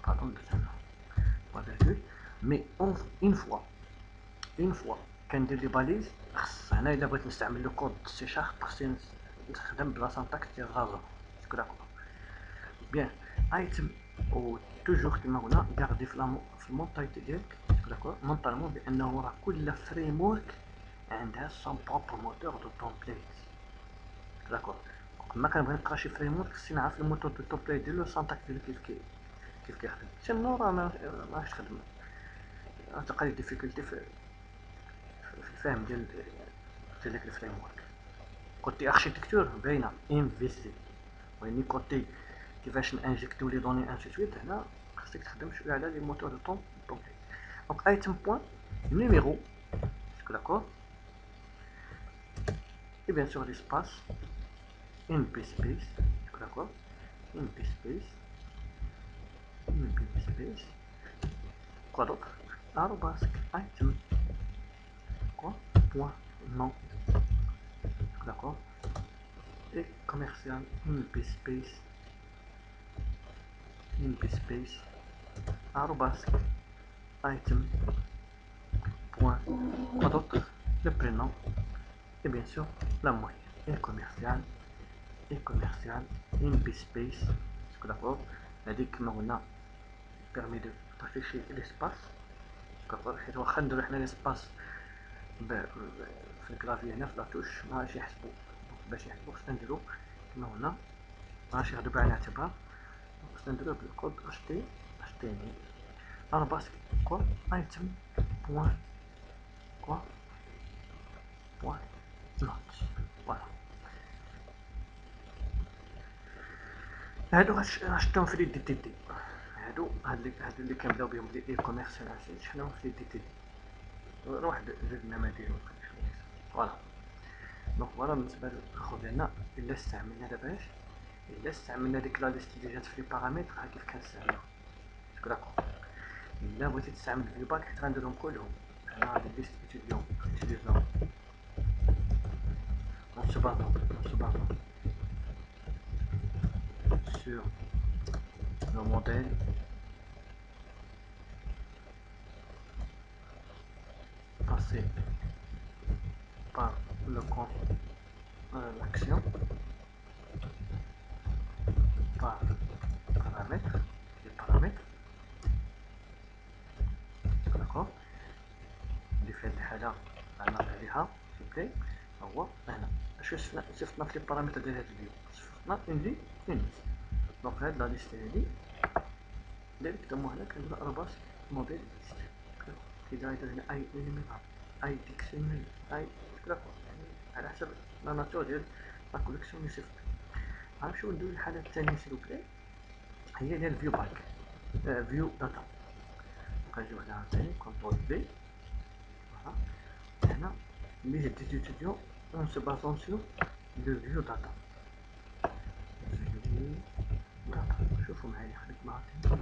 pardon مي اون فوا كندير لي باليز خص هنا الا بغيت نستعمل لو كود سي شارب خصني نستخدم بلا سانتاكس ديال غازو شكون داكور بيان ايتم و توجور كما قلنا غاردي في المونطاليتي ديالك داكور مونطالمون بانه راه كل فريم ورك عندها سون بروبر موتور دو تومبليت داكور ما كنبغي نقرا شي فريم ورك خصني نعرف الموتور دو تومبليت ديالو سانتاكس ديالو كيف كيخدم سينو راه ما راهش تخدم غتلقى لي ديفيكولتي في الفهم ديال داك الفريم ورك كوتي اركيتكتور باينه ام في سي ويني كوتي كيفاش نانجيكتيو لي دوني انسي سويت هنا خصك تخدم شويه على لي موتور دو تومبليت دونك ايتم بوين numéro d'accord et bien sûr l'espace NP space d'accord empty space, quoi d'autre, arrobasque item, quoi, point, non, d'accord, et commercial, empty space, arrobasque item, point, quoi d'autre, le prénom, et bien sûr la moyenne, et commercial, empty space, d'accord, هذيك ما قلنا permet de d'afficher l'espace. حيت واخا نديرو حنا ليسباس في الكلافي هنا في لاتوش ماغاديش يحسبو، باش يحسبو خصنا نديرو كما قلنا ماغاديش ياخدو بعين الاعتبار، خصنا نديرو بالكود html arobase كوا item بوان كوا بوان نوت. فوالا هادو غنشدهم في لي دي تي دي، هادو اللي كنبداو بهم لي اي كوميرس شحال في لي دي تي دي، واحد جوج نماذج. فوالا دونك فوالا بالنسبه للاخر ديالنا. الا استعملنا دابا الا استعملنا ديك لا ليست اللي جات في لي بارامتر ها كيف كنستعملو داكوغ. الا بغيتي تستعمل فيو باك حيت غنديرهم كلهم انا هاد ليست اتيديون on se basant sur le modèle passé par le compte l'action par les paramètres d'accord. اللي في هاد الحالة غنعطي عليها سيبلي هو هنا اش صيفطنا في لي بارامتر ديال هاد الفيو، صيفطنا انجي انيت. دونك هاد لا ليست هادي اللي كتبو هنا كنديرو ارباس موديل ليست كيداير هنا اي اليمنت اي ديكسيونيري اي يعني على حسب لا ناتور ديال لا كوليكسيون اللي صيفط. غنمشيو ندوزو للحالة الثانية سيلوبلي هي ديال فيو باك فيو داتا. كنجيو هنا عاوتاني كونترول بي هنا لي دي étudiants en se basant sur le view data. شوفوا معايا خليك معايا view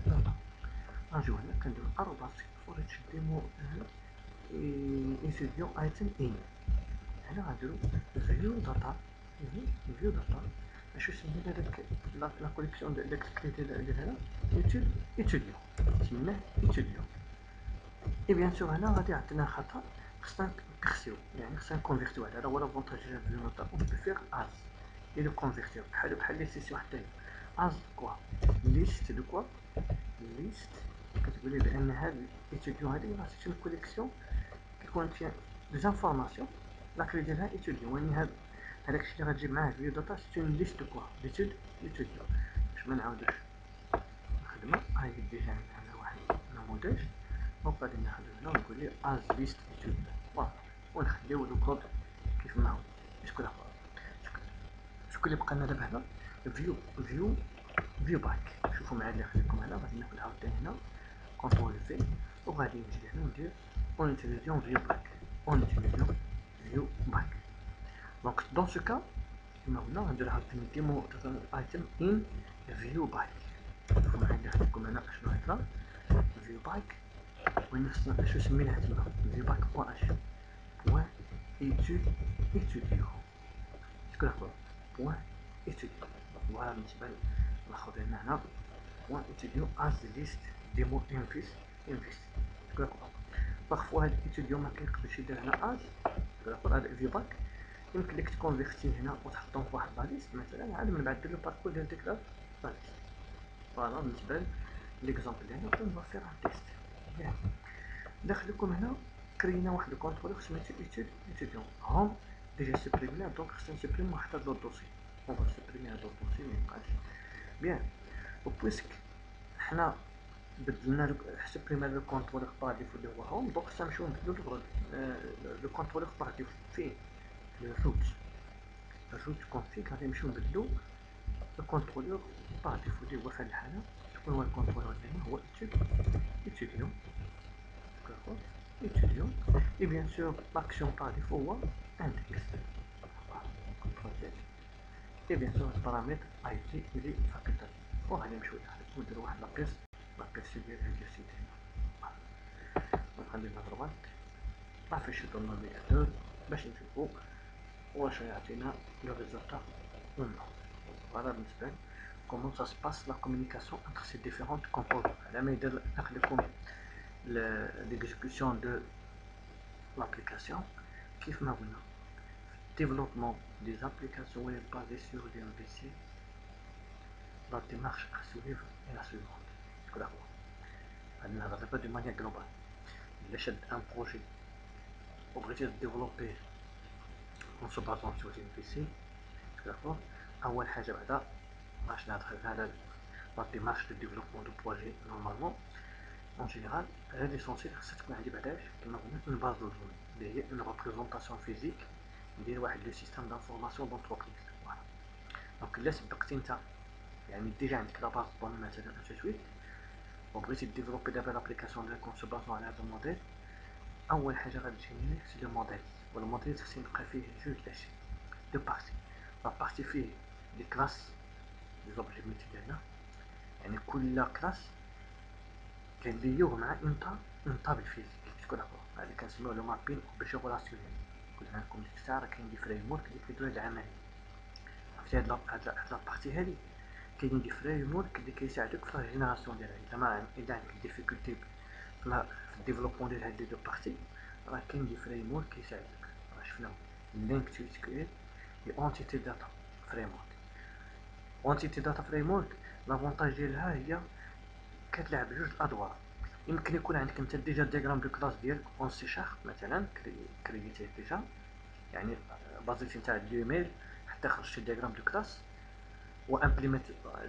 data. غنجيو هنا كنديرو ارباس فوريتش ديمو étudiant item in. هنا غنديرو view data اشو سمينا داك لا كوليكسيون داك الكريتير ديال هنا étudiant سميناه étudiant. اي بيان سور هنا غادي يعطينا خطا خصنا نكرسيو، يعني خصنا نكونفيرتيو. هذا هو لافونتاج ديال الفيو نوتا اون بو فيغ از اي لو كونفيرتيو بحال لي سيسيون حتى از كوا ليست دو كوا ليست كتقول لي بان هاد ايتوديون هادي راه سيت اون كوليكسيون كيكون فيها دي زانفورماسيون لا كلي ديالها ايتوديون، يعني هذاك الشيء اللي غتجيب معاه فيو داتا سيت اون ليست دو كوا ليتود ايتوديون. باش ما نعاودوش الخدمه هاي ديجا عندنا واحد نموذج. دونك غادي ناخدو هنا ونقول ليه از ليست ايتود فوالا ونخليو لو كود كيف ما هو. شكون اللي بقى لنا دابا هنا فيو باك. شوفوا معايا اللي خليكم هنا غادي ناخد عاوتاني هنا كونترول في وغادي نجي هنا وندير اون utilisant فيو باك. دونك دون سو كا كيما قلنا غندير عاوتاني ديمو ايتم ان فيو باك. شوفوا معايا اللي خليكم هنا شنو هكا فيو باك وين خصنا شو سميناه تما فيو باك بوان اش بوان étudiant بوان étudiant. فوالا بالنسبة للآخر ديالنا هنا بوان étudiant از ليست ديمو انفيس. باغفوا هاد étudiant مكيقدرش يدير هنا از هاد فيو باك يمكن ليك تكونفيرتيه هنا وتحطهم في واحد لا ليست مثلا عاد من بعد دير لو باركور ديال ديك لا ليست. فوالا بالنسبة ليكزومبل ديالنا اون فا فيغ ان تيست. داخلكم هنا كرينا واحد الكونترولور سميتو étudiant هم ديجا سوبريمينا. دونك خصنا نسوبريمو واحد هاد الدوسي اون فا سوبريمي هاد الدوسي ميبقاش بيان. و بويسك حنا بدلنا سوبريمي لو كونترولور باغ ديفو اللي هو هوم، دونك خصنا نمشيو نبدلو لو كونترولور باغ ديفو فيه لو روت كونفيغ. غادي نمشيو نبدلو لو كونترولور باغ ديفو اللي هو في هاد الحالة شكون هو الكونترولور ديالنا هو étudiant étudiant. Et bien sûr l'action par défaut هو index. Voilà, CTRL Z et bien sûr البارامتر اي اللي فاكولتاتيف. وغادي نمشيو نديرو واحد لابيرسي ديال هاد السيت هنا. غادي نهضرو نافيشي دو النافيغاتور باش نشوفو واش يعطينا لو ريزولتا ou non. Voilà بالنسبة لي comment ça se passe la communication entre ces différentes composants. على ما يدير نخليكم l'exécution de l'application كيف ما قلنا développement des applications web basées sur du MVC. La démarche à suivre est la suivante. Elle ne va pas de manière globale. Il achète un projet obligé de développer en se basant sur du MVC. D'accord. أول حاجة بعدا باش ندخل على la démarche de développement de projet normalement en général elle est censée خصها تكون عندي بعداش كما قلنا une base de données اللي هي une représentation physique ديال واحد لو سيستيم d'information d'entreprise. Voilà. دونك إلا سبقتي نتا يعني ديجا عندك لا باز دوني مثلا انتويت وبغيتي ديفلوبي دابا لابليكاسيون ديالك اون سو بازون على هذا الموديل، اول حاجه غادي تجيني سي لو موديل، والموديل خصني نلقى فيه جوج داشي دو بارتي. لا بارتي فيه لي كلاس لي زوبجيكتيف ديالنا، يعني كل كلاس كنديوه مع اون طابل فيزيك تكون هكا هذه كنسميوها لو مابين اوبجيغوراسيونيل. قلنا لكم ديك الساعه راه كاين دي فريم ورك اللي كيديروا هاد العمليه. في هاد لابارتي هادي كاينين دي فريم ورك اللي كيساعدوك في لا جينيراسيون ديالها. الا عندك ديفيكولتي في الديفلوبمون ديال هاد لي دو بارتي راه كاين دي فريم ورك كيساعدوك. راه شفناهم لينك تو اس كيو ال اي اونتيتي داتا فريم ورك. اونتيتي داتا فريم ورك لافونتاج ديالها هي كتلعب بجوج الادوار. يمكن يكون عندك انت ديجا دياغرام دو كلاس ديالك اون سي شارب مثلا كرييتيه ديجا، يعني بازيتي نتاع الايميل حتى خرجتي دياغرام دو كلاس وامبليمنت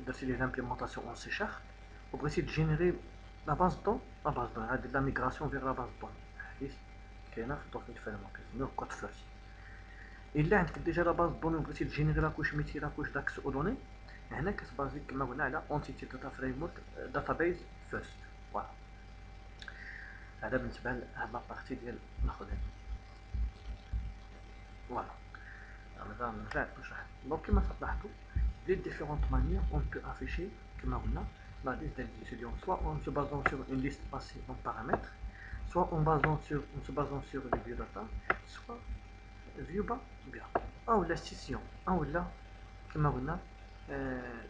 درتي ليه لامبليمونطاسيون اون سي شارب وبغيتي تجينيري لا باز دون هادي لا ميغراسيون فيغ لا باز دون حيت كاينه في الدوكيمنت فريمون كنسميوه كود فيرست. الا عندك ديجا لا باز دون وبغيتي تجينيري لاكوش ميتي لاكوش داكس او دوني، هنا كتبازي كما قلنا على اونتيتي داتا فريم ورك داتابيز فيرست. فوالا هذا بالنسبه لهاد لابارتي ديال الخدمه. فوالا مازال نرجع نشرح. دونك كما تلاحظوا دي ديفيرونت مانيير اون بو افيشي كما قلنا لا ليست ديال ليتيديون سوا اون سو بازون سور اون ليست باسي اون بارامتر، سوا اون سو بازون سور لي فيو داتا، سوا فيو با بيان او لا سيسيون او لا كما قلنا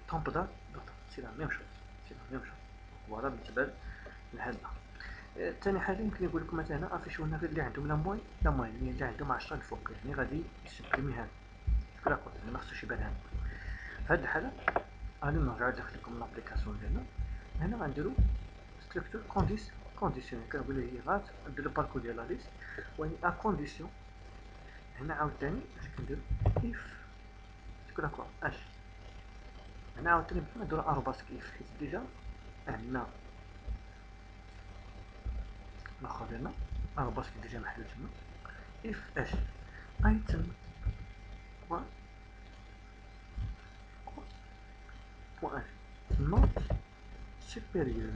طومب داتا. سي لا ميم شوز سي لا ميم شوز. فوالا بالنسبه لهذا. ثاني حاجه يمكن يقول لكم مثلا افيشوا لنا غير اللي عندهم لا موين اللي عندهم 10 الفوق، يعني غادي يسبريمي هذا كلاكوت ما خصوش يبان هذا. في هذه الحاله غادي نرجعوا داخل لكم لابليكاسيون ديالنا. هنا غنديروا ستركتور كونديسيون كنقولوا هي غات ندير الباركو ديال لا ليست وهي ا كونديسيون. هنا عاوتاني اش كندير اف كلاكوت اش هنا عاوتاني نديروا اروباس كيف حيت ديجا عندنا الاخر ديالنا اروباس ديجا محلول تما اف اش ايتم بوان not supérieur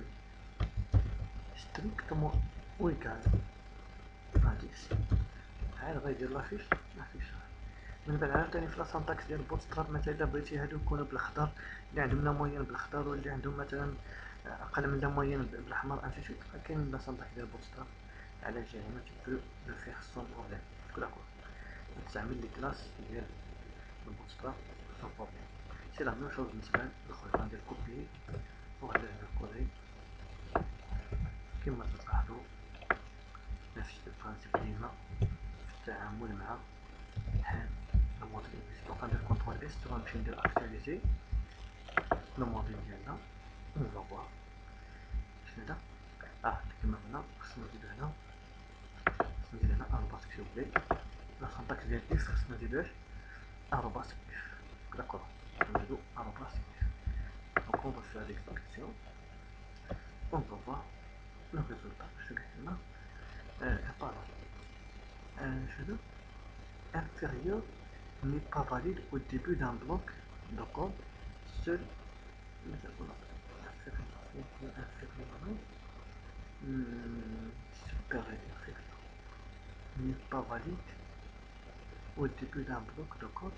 strictement ou égal à 10. عاد غيدير لافيش من بعد عاوتاني في لاسانتاكس ديال البوتستراب مثلا الا بغيتي هادو يكونوا بالاخضر اللي عندهم لا موين بالاخضر واللي عندهم مثلا اقل من لا موين بالاحمر انفيشيت، كاين لاسانتاكس ديال البوتستراب على جهه هنا تبدو لو فيغ سون بروبليم كلاكو تعمل لي كلاس ديال البوتستراب سون بروبليم. سي لا ميم شوز بالنسبه للخرج غندير كوبي وغندير كولي كما تلاحظوا نفس البرانسيب ديما في التعامل مع هاد الموديل. دونك غندير كونترول اس وغنمشي ندير اكتواليزي لو موديل ديالنا اون فوا شنو هذا كما قلنا خصنا نزيدو هنا ندير هنا ارباط كيوبلي لا سانتاكس ديال اف خصنا نديروش ارباط اف داكور نديرو ارباط اف. دونك اون فوا فيغ ليكزيكسيون اون فوا le résultat, je vais là, pardon, inférieur n'est pas valide au début d'un bloc de code. Seul supérieur n'est pas valide au début d'un bloc de code.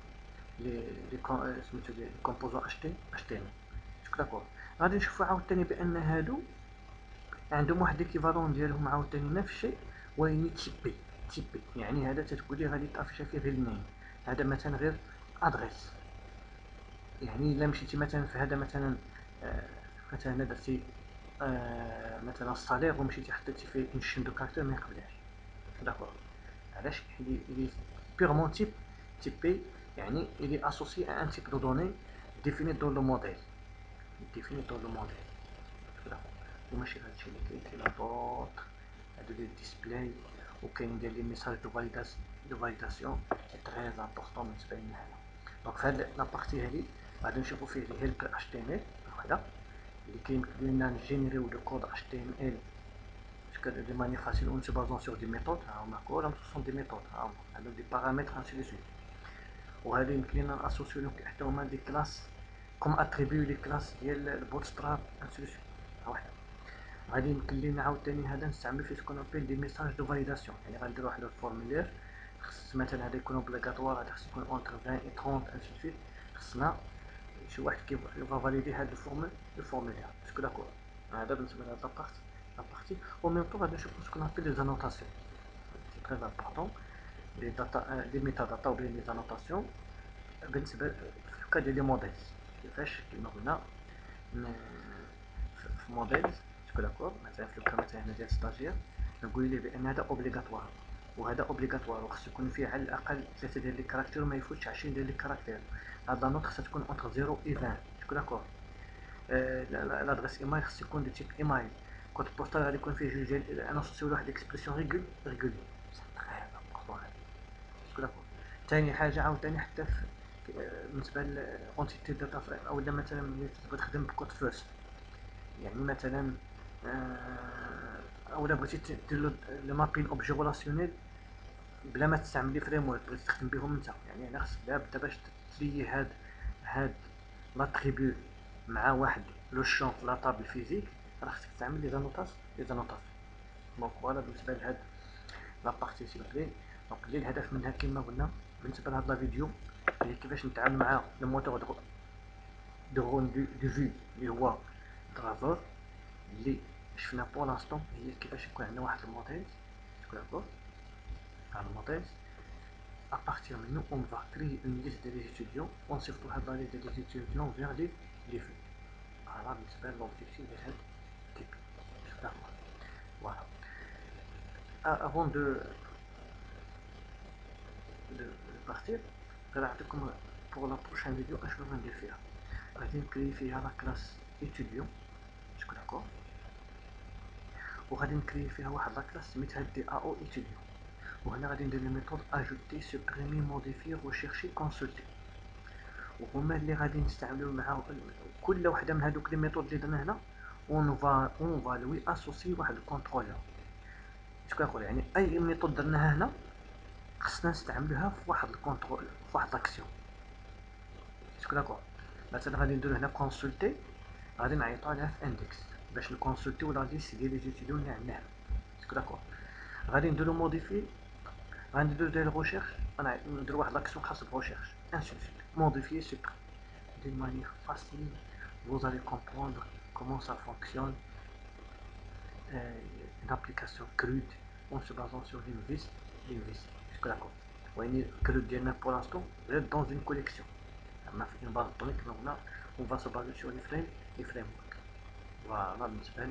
سميتو لي كومبوزون HTML. داكور. غادي نشوفو عاوتاني بان هادو عندهم واحد ليكيفالون ديالهم عاوتاني نفس الشيء، ولكن تيبي يعني هذا تتقولي غادي تافيشا فيه غير النيم، هذا مثلا غير ادريس. يعني الا مشيتي مثلا في هذا مثلا مثلا درتي مثلا الصالير ومشيتي حطيتي فيه اون شين دو كاركتر ما يقبلهاش. داكور. علاش؟ il est purement typé، يعني il est associé à un type de données défini dans le modèle. وماشي هادشي اللي كاين لا دوت، هادو ديال الديسبلاي، وكاين ديال لي ميساج دو فاليداسيون سي تري امبورطون بالنسبه لنا هنا. دونك في هاد لابارتي هادي غادي نشوفو فيه لي هيلب HTML وحده اللي كيمكن لنا نجينيريو لو كود HTML de manière facile en se basant sur des méthodes. Ce sont des méthodes avec des paramètres ainsi de suite. وهذا يمكن لنا ناسوسيو لهم حتى هما دي كلاس كوم اتريبيو لي كلاس ديال البوتستراب انسي دو سويت. واحد غادي يمكن لينا عاوتاني هذا نستعملو فيه سكون ابيل دي ميساج دو فاليداسيون، يعني غندير واحد الفورمولير خص مثلا هذا يكون اوبليغاتوار، هذا خص يكون اونتر 20 و 30 انسي دو سويت. خصنا شي واحد كيبغى فاليدي هذا الفورمولير. اسكو داكور؟ هذا بالنسبه لهاد لابارتي. و ميم طون غادي نشوفو سكون ابيل لي زانوتاسيون، سي تري امبورطون. لي داتا لي ميتا داتا و لي زانوتاسيون بالنسبه في الكا ديال لي موديل. كيفاش كيما قلنا في موديل اسكو داكور؟ مثلا في الكا مثلا هنا ديال ستاجير نقول ليه بان هذا اوبليغاتوار وهذا اوبليغاتوار، وخص يكون فيه على الاقل 3 ديال لي كاركتير وما يفوتش 20 ديال لي كاركتير. هاد لا نوت خصها تكون اونتر 0 و 20. اسكو داكور؟ لادريس ايميل خص يكون دو تيب ايميل. كود بوستال غادي يكون فيه جوج ديال انا نسوسيو لواحد الاكسبرسيون ريغولي. اسكو داكور؟ ثاني حاجه عاوتاني حتى بالنسبه للكونتيتي داتا فريم، اولا مثلا ملي تبغي تخدم بكود فيرست، يعني مثلا اولا بغيتي دير لو مابين اوبجي ريلاسيونيل بلا ما تستعمل لي فريم ورك، بغيتي تخدم بهم انت، يعني هنا خصك دابا باش تلي هاد لاتريبيو مع واحد لو شون في لا طابل فيزيك، راه خصك تعمل لي زانوتاسيون. دونك فوالا بالنسبه لهاد لابارتي سيمبلي. دونك اللي الهدف منها كما قلنا بالنسبه لهاد لا فيديو هي كيفاش نتعامل مع لو موتور دو فيو اللي هو درافور، اللي شفنا بور لانستون هي كيفاش يكون عندنا واحد الموديل. داكور؟ هاد الموديل à partir de nous on va créer une liste des étudiants, on se retrouve dans la liste des étudiants vers les vues. Voilà بالنسبه للobjectif de هاد type. Voilà. Avant de partir غادي نعطيكم pour la prochaine vidéo اشنو غندير فيها. غادي نكري فيها لا كلاس étudiant، اسكو داكور؟ وغادي نكري فيها واحد لا كلاس سميتها دي AO étudiant، وهنا غادي ندير لي ميثود اجوتي سوبريمي موديفي ريشيرشي كونسولتي، وهما اللي غادي نستعملو مع كل وحده من هادوك لي ميثود اللي درنا هنا. اون فالوي اسوسي واحد الكونترولور. اسكو داكور؟ يعني اي ميثود درناها هنا خصنا نستعملوها في واحد الكونترول في واحد لاكسيون. اسكو داكور؟ مثلا غادي نديرو هنا كونسولتي، غادي نعيطو عليها في اندكس باش نكونسولتيو لا ليست ديال لي زيتيديون اللي عندنا هنا. اسكو داكور؟ غادي نديرو موديفي، غادي نديرو ديال الريشيرش، نديرو واحد لاكسيون خاص بريشيرش انسي دو سويت. موديفي سوبر d'une manière facile, vous allez comprendre comment ça fonctionne. Une application crude en se basant sur l'invis. Jusque d'accord. voyez crude ديالنا pour l'instant dans une collection. Une base de données que on va se baser sur les frameworks. Voilà بالنسبة